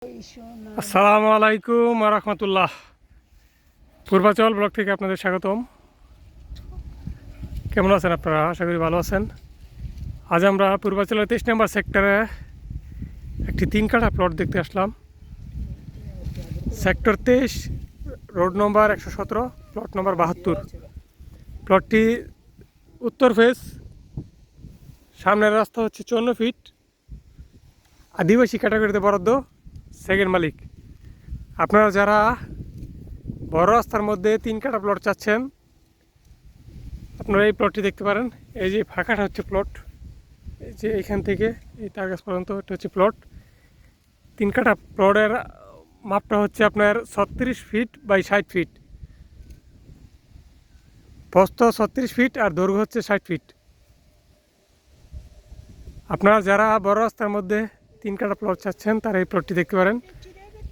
আসসালামু আলাইকুম রাহমাতুল্লাহ। পূর্বাচল ব্লক থেকে আপনাদের স্বাগতম। কেমন আছেন আপনারা? আশা করি ভালো আছেন। আজ আমরা পূর্বাচলের 23 নম্বর সেক্টরে একটি 3 কাঠা প্লট দেখতে আসলাম। সেক্টর 23, রোড নম্বর 117, প্লট নম্বর 72। প্লটটি উত্তর ফেস, সামনের রাস্তা হচ্ছে 54 ফিট, আদিবাসী ক্যাটাগরিতে বরাদ্দ, সেকেন্ড মালিক। আপনারা যারা বড় রাস্তার মধ্যে 3 কাঠা প্লট চাচ্ছেন, আপনারা এই প্লটটি দেখতে পারেন। এই যে ফাঁকাটা হচ্ছে প্লট, এই যে এইখান থেকে এই তার কাছ পর্যন্ত এটা হচ্ছে প্লট। 3 কাঠা প্লটের মাপটা হচ্ছে আপনার 36 ফিট বাই 60 ফিট, প্রস্থ 36 ফিট আর দৈর্ঘ্য হচ্ছে 60 ফিট। আপনারা যারা বড় রাস্তার মধ্যে 3 কাঠা প্লট চাচ্ছেন তারা এই প্লটটি দেখতে পারেন।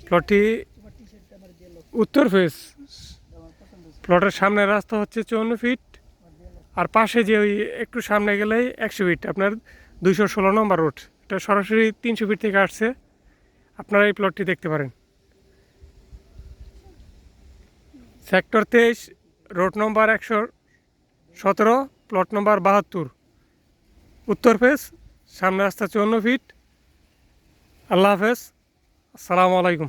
প্লটটি উত্তর ফেস, প্লটের সামনের রাস্তা হচ্ছে 54 ফিট, আর পাশে যে ওই একটু সামনে গেলেই 100 ফিট, আপনার 216 নম্বর রোড। এটা সরাসরি 300 ফিট থেকে আসছে। আপনারা এই প্লটটি দেখতে পারেন। সেক্টর 23, রোড নম্বর 117, প্লট নম্বর 72, উত্তর ফেস, সামনে রাস্তা 54 ফিট। আল্লাহ হাফেজ, আসসালামু আলাইকুম।